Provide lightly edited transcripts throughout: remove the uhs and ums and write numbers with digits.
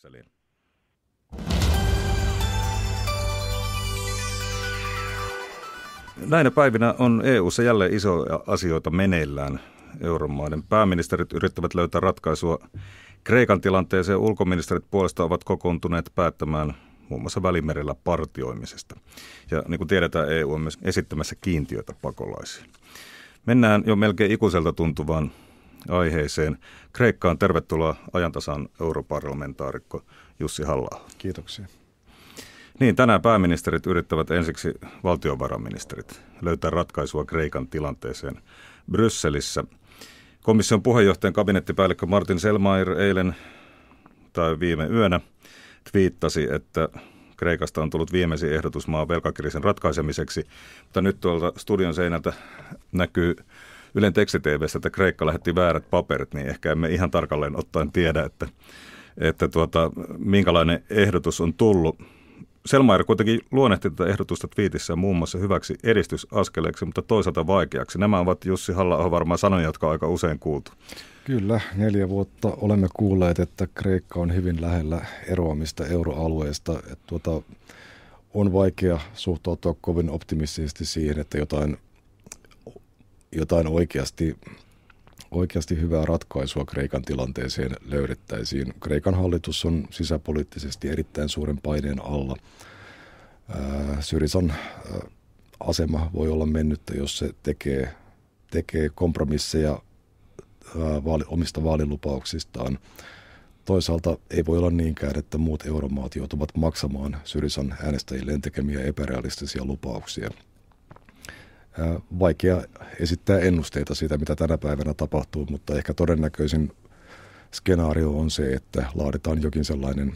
Brysseliin. Näinä päivinä on EU:ssa jälleen isoja asioita meneillään. Euromaiden pääministerit yrittävät löytää ratkaisua Kreikan tilanteeseen. Ulkoministerit puolestaan ovat kokoontuneet päättämään muun muassa Välimerellä partioimisesta. Ja niin kuin tiedetään, EU on myös esittämässä kiintiötä pakolaisiin. Mennään jo melkein ikuiselta tuntuvaan aiheeseen. Kreikkaan tervetuloa ajantasan europarlamentaarikko Jussi Halla-aho. Kiitoksia. Niin, tänään pääministerit yrittävät ensiksi valtiovarainministerit löytää ratkaisua Kreikan tilanteeseen Brysselissä. Komission puheenjohtajan kabinettipäällikkö Martin Selmayr eilen tai viime yönä twiittasi, että Kreikasta on tullut viimeisin ehdotus maan velkakriisin ratkaisemiseksi, mutta nyt tuolta studion seinältä näkyy Ylen tekstiteivessä, että Kreikka lähetti väärät paperit, niin ehkä emme ihan tarkalleen ottaen tiedä, että minkälainen ehdotus on tullut. Selmayr kuitenkin luonnehti tätä ehdotusta twiitissä muun muassa hyväksi edistysaskeleeksi, mutta toisaalta vaikeaksi. Nämä ovat Jussi Halla-aho varmaan sanoja, jotka on aika usein kuultu. Kyllä, 4 vuotta olemme kuulleet, että Kreikka on hyvin lähellä eroamista euroalueesta. On vaikea suhtautua kovin optimistisesti siihen, että jotain oikeasti hyvää ratkaisua Kreikan tilanteeseen löydettäisiin. Kreikan hallitus on sisäpoliittisesti erittäin suuren paineen alla. Syrizan asema voi olla mennyttä, jos se tekee kompromisseja omista vaalilupauksistaan. Toisaalta ei voi olla niinkään, että muut euromaat joutuvat maksamaan Syrizan äänestäjilleen tekemiä epärealistisia lupauksia. Vaikea esittää ennusteita siitä, mitä tänä päivänä tapahtuu, mutta ehkä todennäköisin skenaario on se, että laaditaan jokin sellainen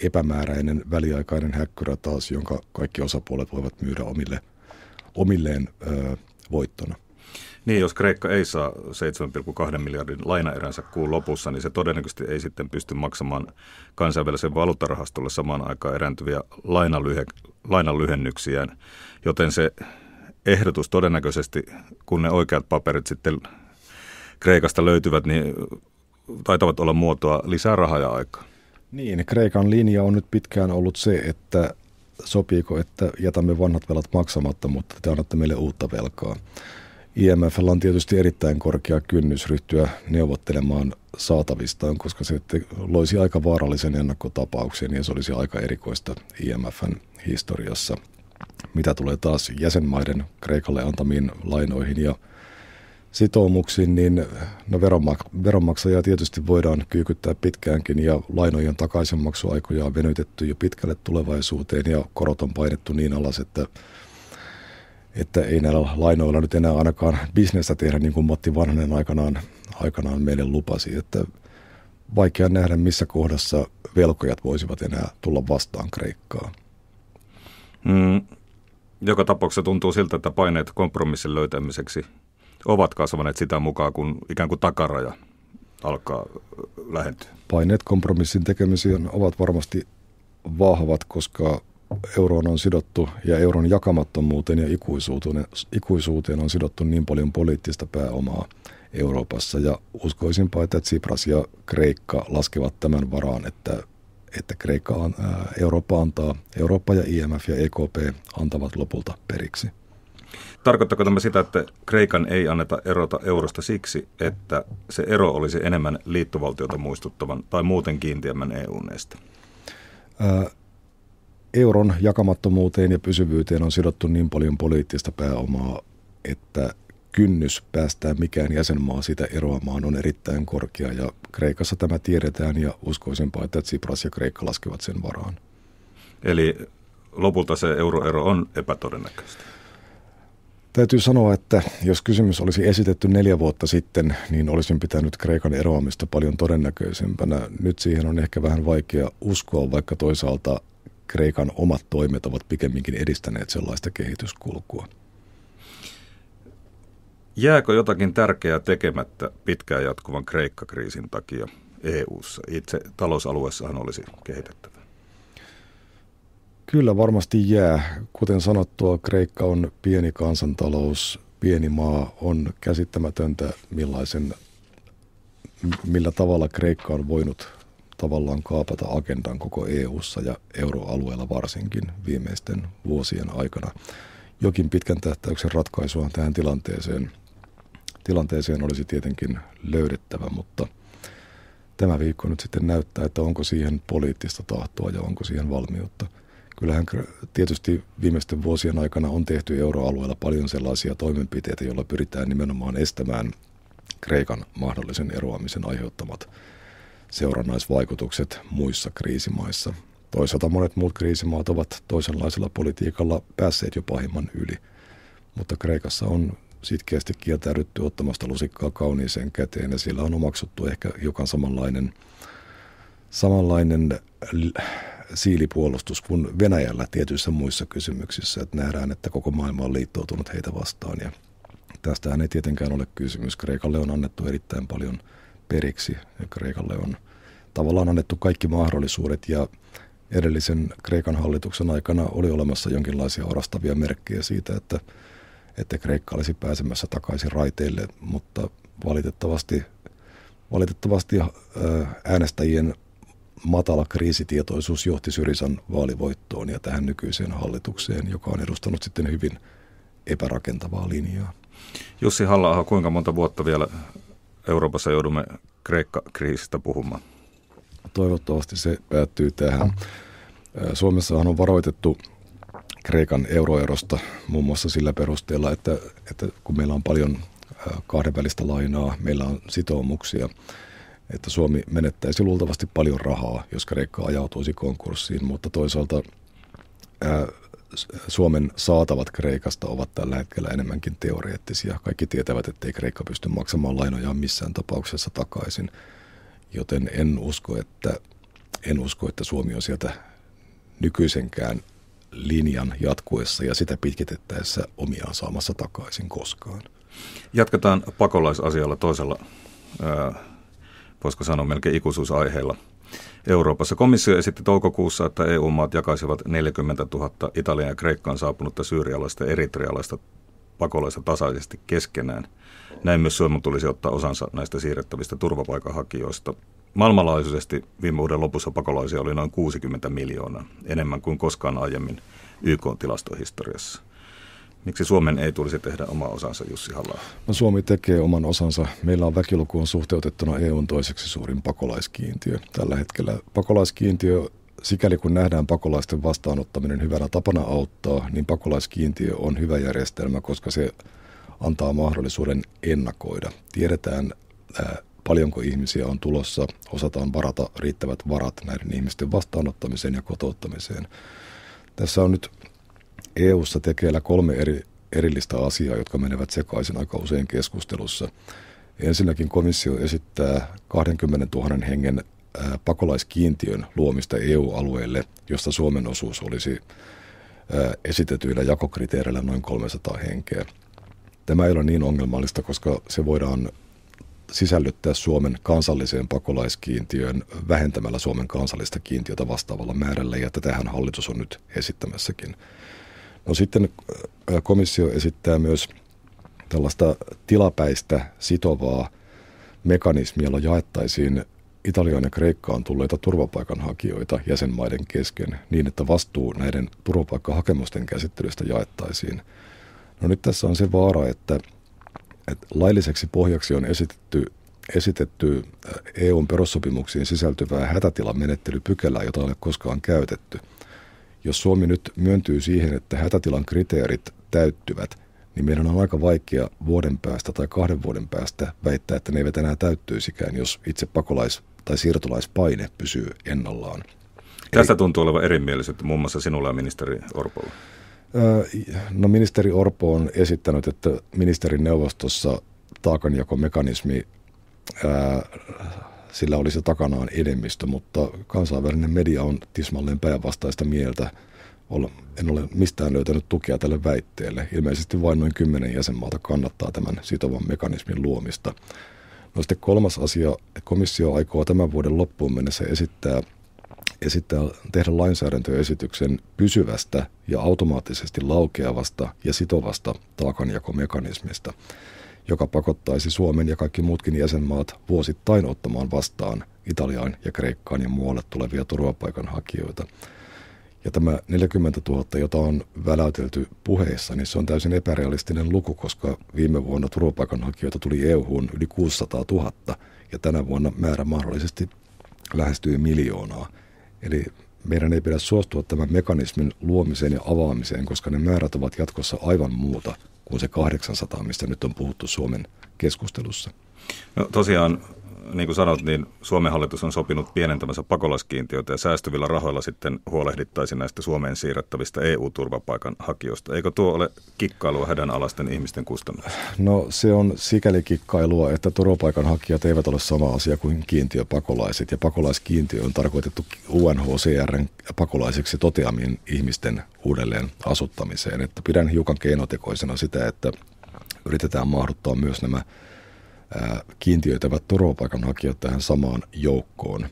epämääräinen väliaikainen häkkyrä taas, jonka kaikki osapuolet voivat myydä omilleen voittona. Niin, jos Kreikka ei saa 7,2 miljardin lainaeränsä kuun lopussa, niin se todennäköisesti ei sitten pysty maksamaan kansainvälisen valuuttarahastolle samaan aikaan erääntyviä lainanlyhennyksiään, joten se ehdotus todennäköisesti, kun ne oikeat paperit sitten Kreikasta löytyvät, niin taitavat olla muotoa lisää rahaa ja aikaa. Niin, Kreikan linja on nyt pitkään ollut se, että sopiiko, että jätämme vanhat velat maksamatta, mutta te annatte meille uutta velkaa. IMF:llä on tietysti erittäin korkea kynnys ryhtyä neuvottelemaan saatavistaan, koska se loisi aika vaarallisen ennakkotapauksen ja se olisi aika erikoista IMF:n historiassa. Mitä tulee taas jäsenmaiden Kreikalle antamiin lainoihin ja sitoumuksiin, niin veronmaksajia tietysti voidaan kyykyttää pitkäänkin ja lainojen takaisinmaksuaikoja on venytetty jo pitkälle tulevaisuuteen ja korot on painettu niin alas, että ei näillä lainoilla nyt enää ainakaan bisnestä tehdä niin kuin Matti Vanhanen aikanaan meille lupasi. Että vaikea nähdä, missä kohdassa velkojat voisivat enää tulla vastaan Kreikkaan. Joka tapauksessa tuntuu siltä, että paineet kompromissin löytämiseksi ovat kasvaneet sitä mukaan, kun ikään kuin takaraja alkaa lähentyä. Paineet kompromissin tekemiseen ovat varmasti vahvat, koska euroon on sidottu ja euron jakamattomuuteen ja ikuisuuteen on sidottu niin paljon poliittista pääomaa Euroopassa. Ja uskoisinpa, että Tsipras ja Kreikka laskevat tämän varaan, että Eurooppa ja IMF ja EKP antavat lopulta periksi. Tarkoittaako tämä sitä, että Kreikan ei anneta erota eurosta siksi, että se ero olisi enemmän liittovaltiota muistuttavan tai muuten kiinteämmän EU-neesta? Euron jakamattomuuteen ja pysyvyyteen on sidottu niin paljon poliittista pääomaa, että kynnys päästää mikään jäsenmaa sitä eroamaan on erittäin korkea ja Kreikassa tämä tiedetään ja uskoisinpa, että Tsipras ja Kreikka laskevat sen varaan. Eli lopulta se euroero on epätodennäköistä. Täytyy sanoa, että jos kysymys olisi esitetty 4 vuotta sitten, niin olisin pitänyt Kreikan eroamista paljon todennäköisempänä. Nyt siihen on ehkä vähän vaikea uskoa, vaikka toisaalta Kreikan omat toimet ovat pikemminkin edistäneet sellaista kehityskulkua. Jääkö jotakin tärkeää tekemättä pitkään jatkuvan Kreikka-kriisin takia EU:ssa? Itse talousalueessahan olisi kehitettävä. Kyllä varmasti jää. Kuten sanottua, Kreikka on pieni kansantalous, pieni maa. On käsittämätöntä, millä tavalla Kreikka on voinut tavallaan kaapata agendan koko EU:ssa ja euroalueella varsinkin viimeisten vuosien aikana. Jokin pitkän tähtäyksen ratkaisuhan tähän tilanteeseen olisi tietenkin löydettävä, mutta tämä viikko nyt sitten näyttää, että onko siihen poliittista tahtoa ja onko siihen valmiutta. Kyllähän tietysti viimeisten vuosien aikana on tehty euroalueella paljon sellaisia toimenpiteitä, joilla pyritään nimenomaan estämään Kreikan mahdollisen eroamisen aiheuttamat seurannaisvaikutukset muissa kriisimaissa. Toisaalta monet muut kriisimaat ovat toisenlaisella politiikalla päässeet jo pahimman yli, mutta Kreikassa on sitkeästi kieltäydytty ottamasta lusikkaa kauniiseen käteen ja sillä on omaksuttu ehkä hiukan samanlainen siilipuolustus kuin Venäjällä tietyissä muissa kysymyksissä, että nähdään, että koko maailma on liittoutunut heitä vastaan ja tästähän ei tietenkään ole kysymys. Kreikalle on annettu erittäin paljon periksi ja Kreikalle on tavallaan annettu kaikki mahdollisuudet ja edellisen Kreikan hallituksen aikana oli olemassa jonkinlaisia orastavia merkkejä siitä, että Kreikka olisi pääsemässä takaisin raiteille, mutta valitettavasti äänestäjien matala kriisitietoisuus johti Syrizan vaalivoittoon ja tähän nykyiseen hallitukseen, joka on edustanut sitten hyvin epärakentavaa linjaa. Jussi Halla-aho, kuinka monta vuotta vielä Euroopassa joudumme Kreikka-kriisistä puhumaan? Toivottavasti se päättyy tähän. Suomessahan on varoitettu Kreikan euroerosta muun muassa sillä perusteella, että kun meillä on paljon kahdenvälistä lainaa, meillä on sitoumuksia, että Suomi menettäisi luultavasti paljon rahaa, jos Kreikka ajautuisi konkurssiin, mutta toisaalta Suomen saatavat Kreikasta ovat tällä hetkellä enemmänkin teoreettisia. Kaikki tietävät, ettei Kreikka pysty maksamaan lainojaan missään tapauksessa takaisin, joten en usko, että Suomi on sieltä nykyisenkään linjan jatkuessa ja sitä pitkitettäessä omiaan saamassa takaisin koskaan. Jatketaan pakolaisasialla toisella, voisiko sanoa melkein ikuisuusaiheella. Euroopassa komissio esitti toukokuussa, että EU-maat jakaisivat 40 000 Italian ja Kreikkaan saapunutta syyrialaista ja eritrealaista pakolaista tasaisesti keskenään. Näin myös Suomen tulisi ottaa osansa näistä siirrettävistä turvapaikanhakijoista. Maailmanlaajuisesti viime vuoden lopussa pakolaisia oli noin 60 miljoonaa, enemmän kuin koskaan aiemmin YK-tilastohistoriassa. Miksi Suomen ei tulisi tehdä oma osansa, Jussi Halla-aho? No, Suomi tekee oman osansa. Meillä on väkilukuun suhteutettuna EUn toiseksi suurin pakolaiskiintiö. Tällä hetkellä pakolaiskiintiö, sikäli kun nähdään pakolaisten vastaanottaminen hyvänä tapana auttaa, niin pakolaiskiintiö on hyvä järjestelmä, koska se antaa mahdollisuuden ennakoida. Tiedetään, paljonko ihmisiä on tulossa, osataan varata riittävät varat näiden ihmisten vastaanottamiseen ja kotouttamiseen. Tässä on nyt EU:ssa tekeillä 3 erillistä asiaa, jotka menevät sekaisin aika usein keskustelussa. Ensinnäkin komissio esittää 20 000 hengen pakolaiskiintiön luomista EU-alueelle, josta Suomen osuus olisi esitetyillä jakokriteereillä noin 300 henkeä. Tämä ei ole niin ongelmallista, koska se voidaan sisällyttää Suomen kansalliseen pakolaiskiintiöön vähentämällä Suomen kansallista kiintiötä vastaavalla määrällä, ja tätähän hallitus on nyt esittämässäkin. No sitten komissio esittää myös tällaista tilapäistä sitovaa mekanismia, jolla jaettaisiin Italiaan ja Kreikkaan tulleita turvapaikanhakijoita jäsenmaiden kesken niin, että vastuu näiden turvapaikkahakemusten käsittelystä jaettaisiin. No nyt tässä on se vaara, että lailliseksi pohjaksi on esitetty EUn perussopimuksiin sisältyvää hätätilamenettelypykälää, jota ei ole koskaan käytetty. Jos Suomi nyt myöntyy siihen, että hätätilan kriteerit täyttyvät, niin meidän on aika vaikea vuoden päästä tai 2 vuoden päästä väittää, että ne eivät enää täyttyisikään, jos itse pakolais- tai siirtolaispaine pysyy ennallaan. Tästä tuntuu olevan erimielisyyttä muun muassa sinulla ja ministeri Orpolla. No, ministeri Orpo on esittänyt, että ministerineuvostossa taakanjakomekanismi, sillä olisi takanaan enemmistö, mutta kansainvälinen media on tismalleen päinvastaista mieltä. En ole mistään löytänyt tukea tälle väitteelle. Ilmeisesti vain noin 10 jäsenmaalta kannattaa tämän sitovan mekanismin luomista. No sitten 3. asia, komissio aikoo tämän vuoden loppuun mennessä tehdä lainsäädäntöesityksen pysyvästä ja automaattisesti laukeavasta ja sitovasta taakanjakomekanismista, joka pakottaisi Suomen ja kaikki muutkin jäsenmaat vuosittain ottamaan vastaan Italiaan ja Kreikkaan ja muualle tulevia turvapaikanhakijoita. Ja tämä 40 000, jota on väläytelty puheissa, niin se on täysin epärealistinen luku, koska viime vuonna turvapaikanhakijoita tuli EU:hun yli 600 000 ja tänä vuonna määrä mahdollisesti lähestyy 1 miljoonaa. Eli meidän ei pidä suostua tämän mekanismin luomiseen ja avaamiseen, koska ne määrät ovat jatkossa aivan muuta kuin se 800, mistä nyt on puhuttu Suomen keskustelussa. No tosiaan, niin kuin sanot, niin Suomen hallitus on sopinut pienentämänsä pakolaiskiintiöitä ja säästyvillä rahoilla sitten huolehdittaisiin näistä Suomeen siirrettävistä EU-turvapaikanhakijoista. Eikö tuo ole kikkailua hädänalaisten ihmisten kustannuksista? No se on sikäli kikkailua, että turvapaikanhakijat eivät ole sama asia kuin kiintiöpakolaiset. Ja pakolaiskiintiö on tarkoitettu UNHCR:n pakolaisiksi toteamien ihmisten uudelleen asuttamiseen. Että pidän hiukan keinotekoisena sitä, että yritetään mahduttaa myös nämä kiintiöitävät turvapaikanhakijat tähän samaan joukkoon.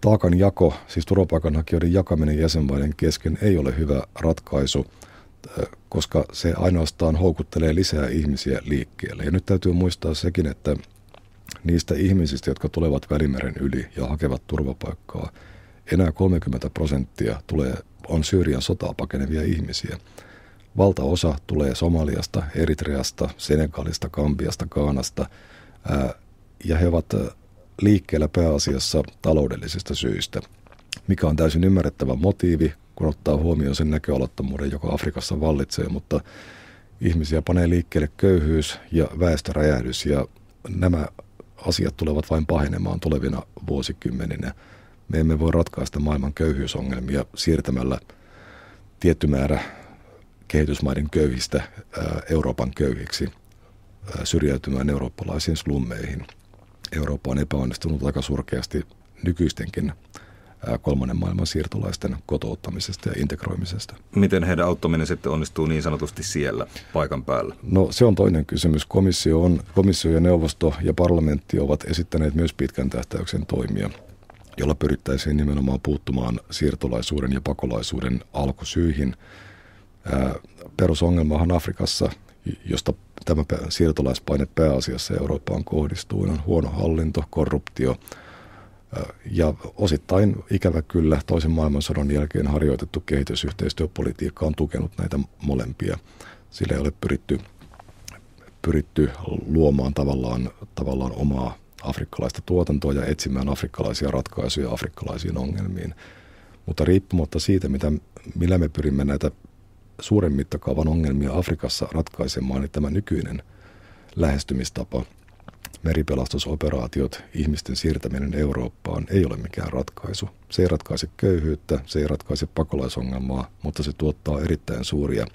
Taakan jako, siis turvapaikanhakijoiden jakaminen jäsenmaiden kesken ei ole hyvä ratkaisu, koska se ainoastaan houkuttelee lisää ihmisiä liikkeelle. Ja nyt täytyy muistaa sekin, että niistä ihmisistä, jotka tulevat Välimeren yli ja hakevat turvapaikkaa, enää 30% on Syyrian sotaa pakenevia ihmisiä. Valtaosa tulee Somaliasta, Eritreasta, Senegalista, Gambiasta, Ghanasta ja he ovat liikkeellä pääasiassa taloudellisista syistä, mikä on täysin ymmärrettävä motiivi, kun ottaa huomioon sen näköalattomuuden, joka Afrikassa vallitsee, mutta ihmisiä panee liikkeelle köyhyys ja väestöräjähdys ja nämä asiat tulevat vain pahenemaan tulevina vuosikymmeninä. Me emme voi ratkaista maailman köyhyysongelmia siirtämällä tietty määrä kehitysmaiden köyhistä Euroopan köyhiksi syrjäytymään eurooppalaisiin slummeihin. Eurooppa on epäonnistunut aika surkeasti nykyistenkin kolmannen maailman siirtolaisten kotouttamisesta ja integroimisesta. Miten heidän auttaminen sitten onnistuu niin sanotusti siellä paikan päällä? No se on toinen kysymys. Komissio ja neuvosto ja parlamentti ovat esittäneet myös pitkän tähtäyksen toimia, jolla pyrittäisiin nimenomaan puuttumaan siirtolaisuuden ja pakolaisuuden alkusyihin. Perusongelmahan Afrikassa, josta tämä siirtolaispaine pääasiassa Eurooppaan kohdistuu, on huono hallinto, korruptio ja osittain ikävä kyllä toisen maailmansodan jälkeen harjoitettu kehitysyhteistyöpolitiikka on tukenut näitä molempia. Sillä ei ole pyritty luomaan tavallaan omaa afrikkalaista tuotantoa ja etsimään afrikkalaisia ratkaisuja afrikkalaisiin ongelmiin. Mutta riippumatta siitä, millä me pyrimme näitä suuren mittakaavan ongelmia Afrikassa ratkaisemaan, niin tämä nykyinen lähestymistapa, meripelastusoperaatiot, ihmisten siirtäminen Eurooppaan ei ole mikään ratkaisu. Se ei ratkaise köyhyyttä, se ei ratkaise pakolaisongelmaa, mutta se tuottaa erittäin suuria,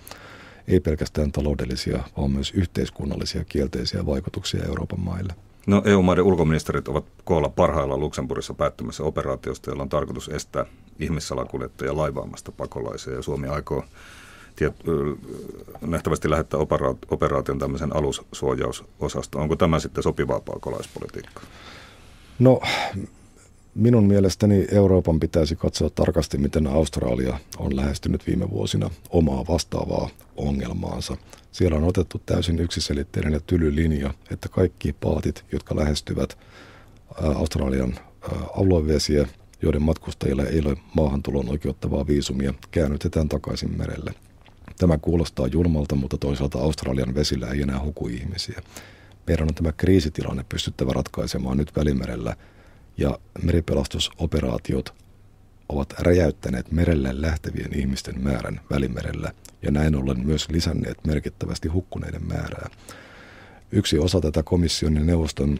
ei pelkästään taloudellisia, vaan myös yhteiskunnallisia kielteisiä vaikutuksia Euroopan maille. No EU-maiden ulkoministerit ovat koolla parhaillaan Luxemburgissa päättymässä operaatiosta, jolla on tarkoitus estää ihmissalakuljettajia laivaamasta pakolaisia, ja Suomi aikoo nähtävästi lähettää operaation tämmöisen alussuojausosasto. Onko tämä sitten sopivaa pakolaispolitiikkaa? No minun mielestäni Euroopan pitäisi katsoa tarkasti, miten Australia on lähestynyt viime vuosina omaa vastaavaa ongelmaansa. Siellä on otettu täysin yksiselitteinen ja tyly linja, että kaikki paatit, jotka lähestyvät Australian aluevesiä, joiden matkustajilla ei ole maahantulon oikeuttavaa viisumia, käännytetään takaisin merelle. Tämä kuulostaa julmalta, mutta toisaalta Australian vesillä ei enää huku ihmisiä. Meidän on tämä kriisitilanne pystyttävä ratkaisemaan nyt Välimerellä, ja meripelastusoperaatiot ovat räjäyttäneet merelle lähtevien ihmisten määrän Välimerellä, ja näin ollen myös lisänneet merkittävästi hukkuneiden määrää. Yksi osa tätä komission ja neuvoston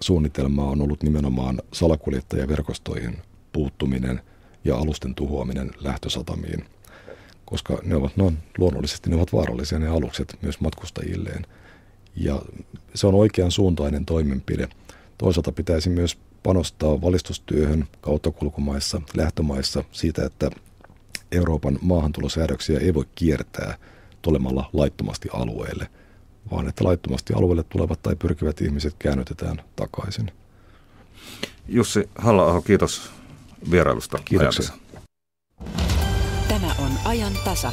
suunnitelmaa on ollut nimenomaan salakuljettajaverkostoihin puuttuminen ja alusten tuhoaminen lähtösatamiin, koska luonnollisesti ne ovat vaarallisia ne alukset myös matkustajilleen. Ja se on oikean suuntainen toimenpide. Toisaalta pitäisi myös panostaa valistustyöhön kauttakulkumaissa, lähtömaissa siitä, että Euroopan maahantulosäädöksiä ei voi kiertää tulemalla laittomasti alueelle, vaan että laittomasti alueelle tulevat tai pyrkivät ihmiset käännytetään takaisin. Jussi Halla-aho, kiitos vierailusta. Kiitoksia. Tämä on ajan tasa.